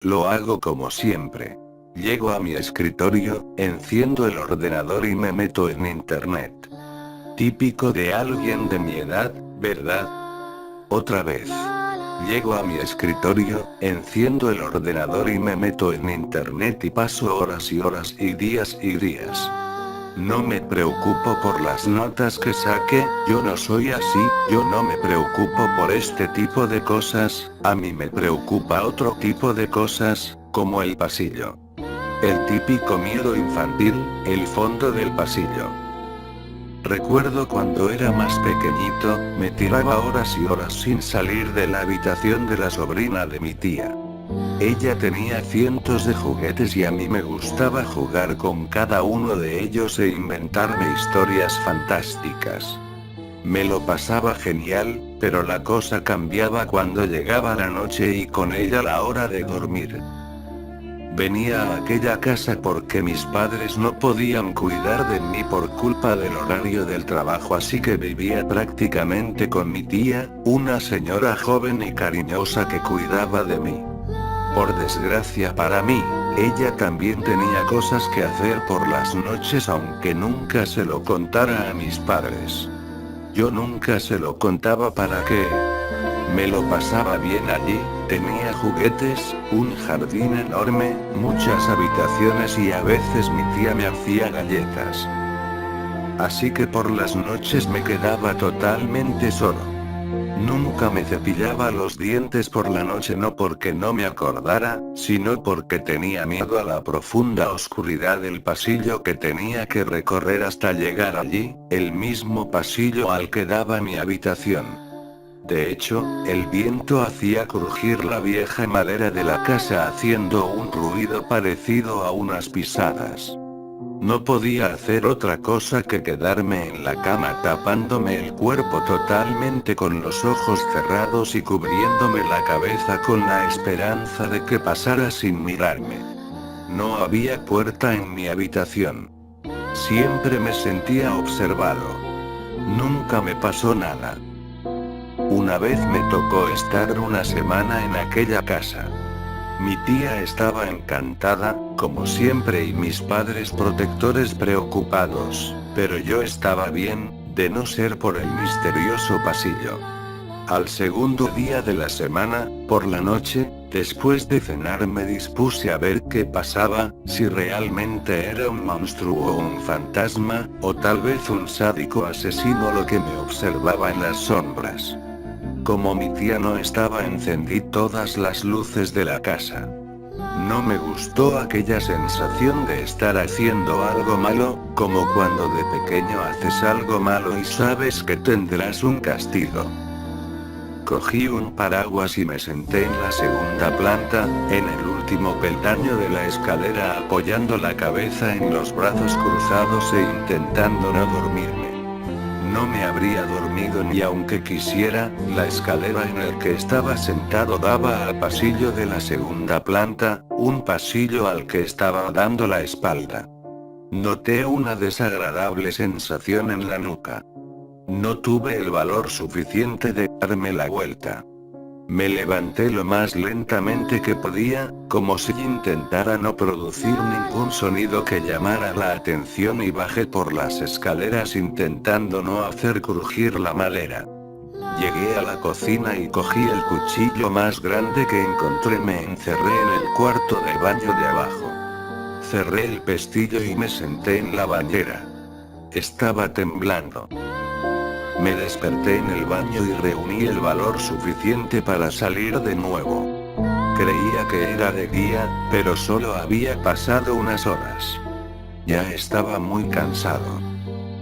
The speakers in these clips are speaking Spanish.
Lo hago como siempre. Llego a mi escritorio, enciendo el ordenador y me meto en internet. Típico de alguien de mi edad, ¿verdad? Otra vez. Llego a mi escritorio, enciendo el ordenador y me meto en internet y paso horas y horas y días y días. No me preocupo por las notas que saque, yo no soy así, yo no me preocupo por este tipo de cosas, a mí me preocupa otro tipo de cosas, como el pasillo. El típico miedo infantil, el fondo del pasillo. Recuerdo cuando era más pequeñito, me tiraba horas y horas sin salir de la habitación de la sobrina de mi tía. Ella tenía cientos de juguetes y a mí me gustaba jugar con cada uno de ellos e inventarme historias fantásticas. Me lo pasaba genial, pero la cosa cambiaba cuando llegaba la noche y con ella la hora de dormir. Venía a aquella casa porque mis padres no podían cuidar de mí por culpa del horario del trabajo, así que vivía prácticamente con mi tía, una señora joven y cariñosa que cuidaba de mí. Por desgracia para mí, ella también tenía cosas que hacer por las noches, aunque nunca se lo contara a mis padres. Yo nunca se lo contaba para que me lo pasaba bien allí, tenía juguetes, un jardín enorme, muchas habitaciones y a veces mi tía me hacía galletas. Así que por las noches me quedaba totalmente solo. Nunca me cepillaba los dientes por la noche, no porque no me acordara, sino porque tenía miedo a la profunda oscuridad del pasillo que tenía que recorrer hasta llegar allí, el mismo pasillo al que daba mi habitación. De hecho, el viento hacía crujir la vieja madera de la casa haciendo un ruido parecido a unas pisadas. No podía hacer otra cosa que quedarme en la cama tapándome el cuerpo totalmente con los ojos cerrados y cubriéndome la cabeza con la esperanza de que pasara sin mirarme. No había puerta en mi habitación. Siempre me sentía observado. Nunca me pasó nada. Una vez me tocó estar una semana en aquella casa. Mi tía estaba encantada, como siempre, y mis padres protectores preocupados, pero yo estaba bien, de no ser por el misterioso pasillo. Al segundo día de la semana, por la noche, después de cenar me dispuse a ver qué pasaba, si realmente era un monstruo o un fantasma, o tal vez un sádico asesino lo que me observaba en las sombras. Como mi tía no estaba, encendí todas las luces de la casa. No me gustó aquella sensación de estar haciendo algo malo, como cuando de pequeño haces algo malo y sabes que tendrás un castigo. Cogí un paraguas y me senté en la segunda planta, en el último peldaño de la escalera, apoyando la cabeza en los brazos cruzados e intentando no dormirme. No me habría dormido ni aunque quisiera, la escalera en el que estaba sentado daba al pasillo de la segunda planta, un pasillo al que estaba dando la espalda. Noté una desagradable sensación en la nuca. No tuve el valor suficiente de darme la vuelta. Me levanté lo más lentamente que podía, como si intentara no producir ningún sonido que llamara la atención, y bajé por las escaleras intentando no hacer crujir la madera. Llegué a la cocina y cogí el cuchillo más grande que encontré. Me encerré en el cuarto de baño de abajo. Cerré el pestillo y me senté en la bañera. Estaba temblando. Me desperté en el baño y reuní el valor suficiente para salir de nuevo. Creía que era de día, pero solo había pasado unas horas. Ya estaba muy cansado.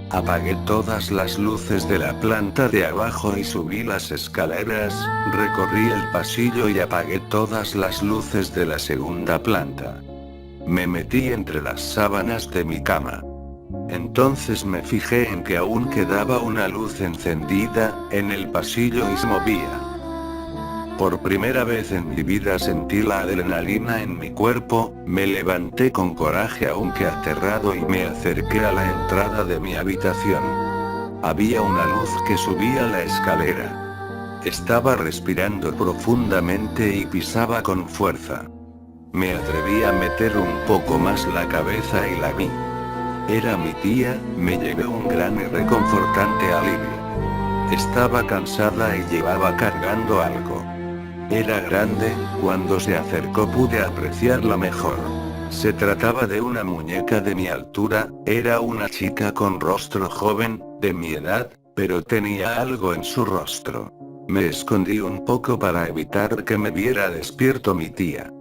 Apagué todas las luces de la planta de abajo y subí las escaleras, recorrí el pasillo y apagué todas las luces de la segunda planta. Me metí entre las sábanas de mi cama. Entonces me fijé en que aún quedaba una luz encendida en el pasillo y se movía. Por primera vez en mi vida sentí la adrenalina en mi cuerpo, me levanté con coraje aunque aterrado y me acerqué a la entrada de mi habitación. Había una luz que subía la escalera. Estaba respirando profundamente y pisaba con fuerza. Me atreví a meter un poco más la cabeza y la vi. Era mi tía. Me llevé un gran y reconfortante alivio. Estaba cansada y llevaba cargando algo. Era grande. Cuando se acercó pude apreciarla mejor. Se trataba de una muñeca de mi altura. Era una chica con rostro joven, de mi edad, pero tenía algo en su rostro. Me escondí un poco para evitar que me viera despierto mi tía.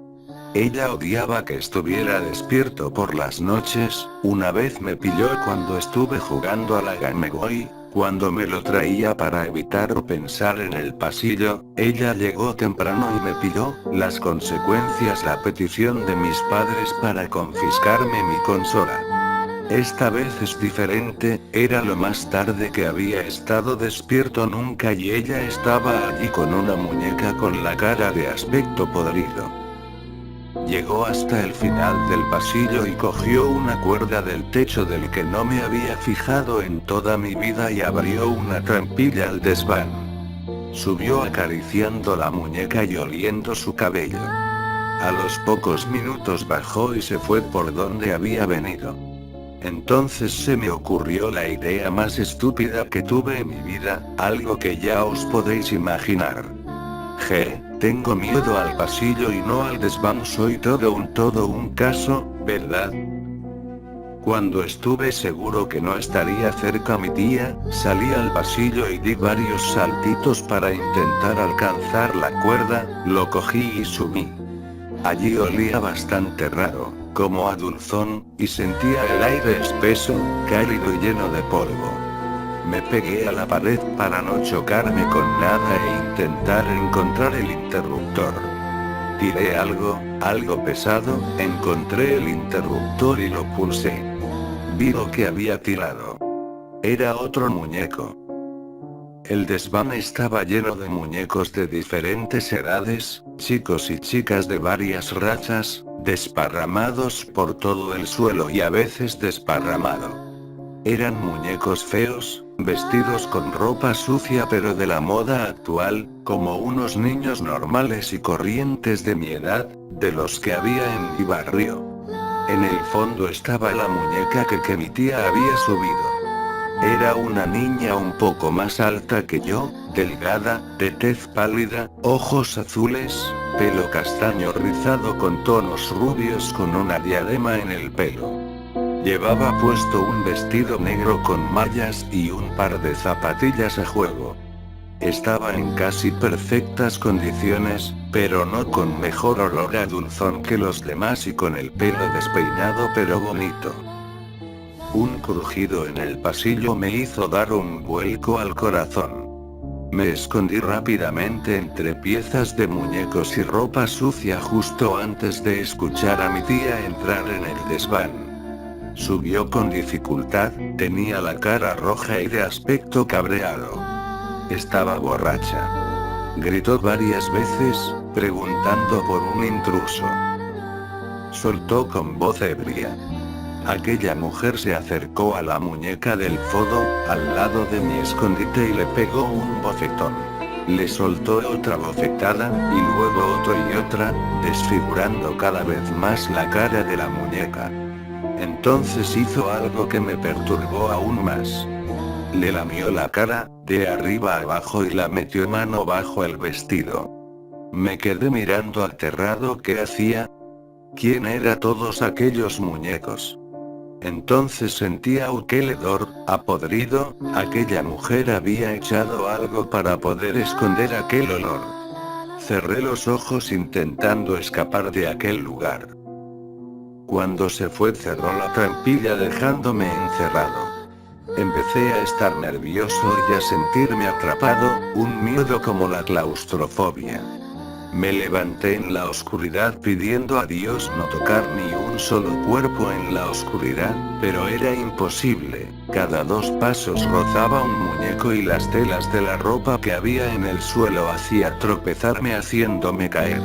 Ella odiaba que estuviera despierto por las noches. Una vez me pilló cuando estuve jugando a la Game Boy. Cuando me lo traía para evitar pensar en el pasillo, ella llegó temprano y me pilló. Las consecuencias: la petición de mis padres para confiscarme mi consola. Esta vez es diferente. Era lo más tarde que había estado despierto nunca y ella estaba allí con una muñeca con la cara de aspecto podrido. Llegó hasta el final del pasillo y cogió una cuerda del techo del que no me había fijado en toda mi vida y abrió una trampilla al desván. Subió acariciando la muñeca y oliendo su cabello. A los pocos minutos bajó y se fue por donde había venido. Entonces se me ocurrió la idea más estúpida que tuve en mi vida, algo que ya os podéis imaginar. Tengo miedo al pasillo y no al desván. Soy todo un caso, ¿verdad? Cuando estuve seguro que no estaría cerca mi tía, salí al pasillo y di varios saltitos para intentar alcanzar la cuerda. Lo cogí y subí. Allí olía bastante raro, como a dulzón, y sentía el aire espeso, cálido y lleno de polvo. Me pegué a la pared para no chocarme con nada e intentar encontrar el interruptor. Tiré algo pesado, encontré el interruptor y lo pulsé. Vi lo que había tirado. Era otro muñeco. El desván estaba lleno de muñecos de diferentes edades, chicos y chicas de varias razas, desparramados por todo el suelo y a veces desparramado. Eran muñecos feos, vestidos con ropa sucia pero de la moda actual, como unos niños normales y corrientes de mi edad, de los que había en mi barrio. En el fondo estaba la muñeca que mi tía había subido. Era una niña un poco más alta que yo, delgada, de tez pálida, ojos azules, pelo castaño rizado con tonos rubios con una diadema en el pelo. Llevaba puesto un vestido negro con mallas y un par de zapatillas a juego. Estaba en casi perfectas condiciones, pero no con mejor olor a dulzón que los demás y con el pelo despeinado pero bonito. Un crujido en el pasillo me hizo dar un vuelco al corazón. Me escondí rápidamente entre piezas de muñecos y ropa sucia justo antes de escuchar a mi tía entrar en el desván. Subió con dificultad, tenía la cara roja y de aspecto cabreado. Estaba borracha. Gritó varias veces, preguntando por un intruso. Soltó con voz ebria. Aquella mujer se acercó a la muñeca del fodo, al lado de mi escondite y le pegó un bofetón. Le soltó otra bofetada, y luego otro y otra, desfigurando cada vez más la cara de la muñeca. Entonces hizo algo que me perturbó aún más. Le lamió la cara, de arriba a abajo y la metió mano bajo el vestido. Me quedé mirando aterrado. ¿Qué hacía? ¿Quién eran todos aquellos muñecos? Entonces sentí aquel hedor, a podrido. Aquella mujer había echado algo para poder esconder aquel olor. Cerré los ojos intentando escapar de aquel lugar. Cuando se fue cerró la trampilla dejándome encerrado. Empecé a estar nervioso y a sentirme atrapado, un miedo como la claustrofobia. Me levanté en la oscuridad pidiendo a Dios no tocar ni un solo cuerpo en la oscuridad, pero era imposible. Cada 2 pasos rozaba un muñeco y las telas de la ropa que había en el suelo hacía tropezarme haciéndome caer.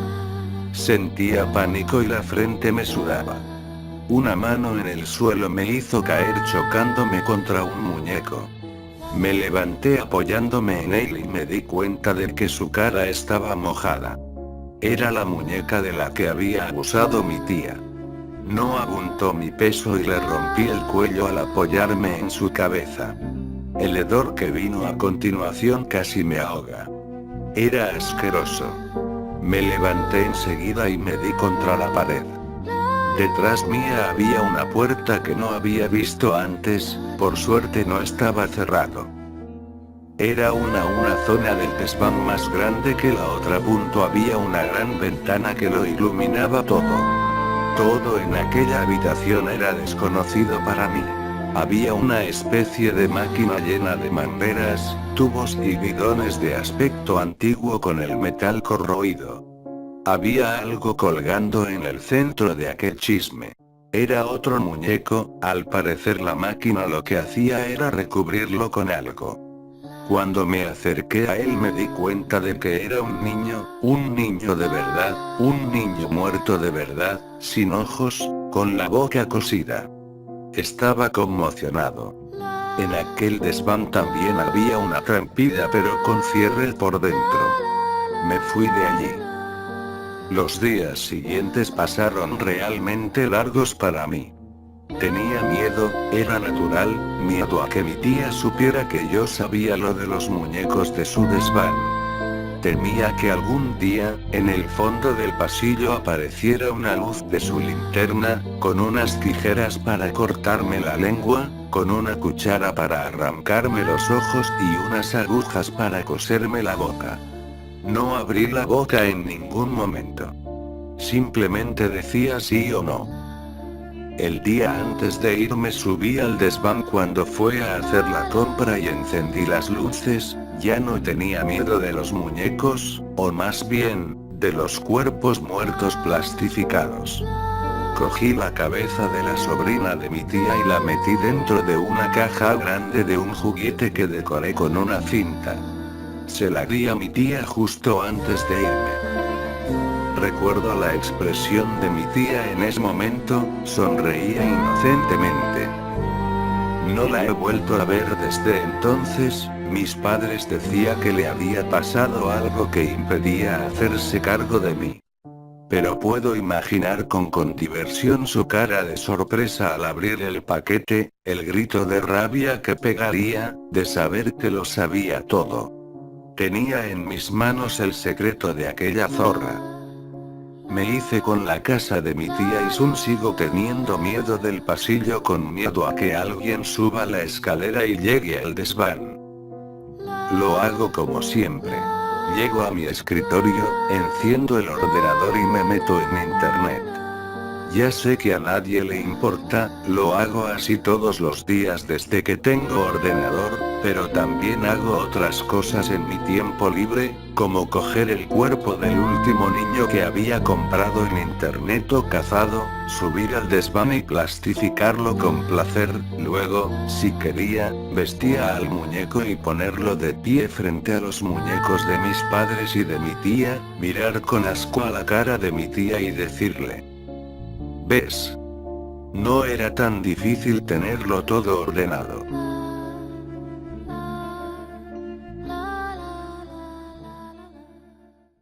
Sentía pánico y la frente me sudaba. Una mano en el suelo me hizo caer chocándome contra un muñeco. Me levanté apoyándome en él y me di cuenta de que su cara estaba mojada. Era la muñeca de la que había abusado mi tía. No aguantó mi peso y le rompí el cuello al apoyarme en su cabeza. El hedor que vino a continuación casi me ahoga. Era asqueroso. Me levanté enseguida y me di contra la pared. Detrás mía había una puerta que no había visto antes, por suerte no estaba cerrado. Era una zona del desván más grande que la otra. Había una gran ventana que lo iluminaba todo. Todo en aquella habitación era desconocido para mí. Había una especie de máquina llena de mangueras, tubos y bidones de aspecto antiguo con el metal corroído. Había algo colgando en el centro de aquel chisme. Era otro muñeco, al parecer la máquina lo que hacía era recubrirlo con algo. Cuando me acerqué a él me di cuenta de que era un niño de verdad, un niño muerto de verdad, sin ojos, con la boca cosida. Estaba conmocionado. En aquel desván también había una trampilla pero con cierre por dentro. Me fui de allí. Los días siguientes pasaron realmente largos para mí. Tenía miedo, era natural, miedo a que mi tía supiera que yo sabía lo de los muñecos de su desván. Temía que algún día, en el fondo del pasillo apareciera una luz de su linterna, con unas tijeras para cortarme la lengua, con una cuchara para arrancarme los ojos y unas agujas para coserme la boca. No abrí la boca en ningún momento. Simplemente decía sí o no. El día antes de irme subí al desván cuando fue a hacer la compra y encendí las luces. Ya no tenía miedo de los muñecos, o más bien, de los cuerpos muertos plastificados. Cogí la cabeza de la sobrina de mi tía y la metí dentro de una caja grande de un juguete que decoré con una cinta. Se la di a mi tía justo antes de irme. Recuerdo la expresión de mi tía en ese momento, sonreía inocentemente. No la he vuelto a ver desde entonces. Mis padres decían que le había pasado algo que impedía hacerse cargo de mí. Pero puedo imaginar con diversión su cara de sorpresa al abrir el paquete, el grito de rabia que pegaría, de saber que lo sabía todo. Tenía en mis manos el secreto de aquella zorra. Me hice con la casa de mi tía y sigo teniendo miedo del pasillo, con miedo a que alguien suba la escalera y llegue al desván. Lo hago como siempre. Llego a mi escritorio, enciendo el ordenador y me meto en internet. Ya sé que a nadie le importa, lo hago así todos los días desde que tengo ordenador, pero también hago otras cosas en mi tiempo libre, como coger el cuerpo del último niño que había comprado en internet o cazado, subir al desván y plastificarlo con placer, luego, si quería, vestía al muñeco y ponerlo de pie frente a los muñecos de mis padres y de mi tía, mirar con asco a la cara de mi tía y decirle: ¿ves? No era tan difícil tenerlo todo ordenado.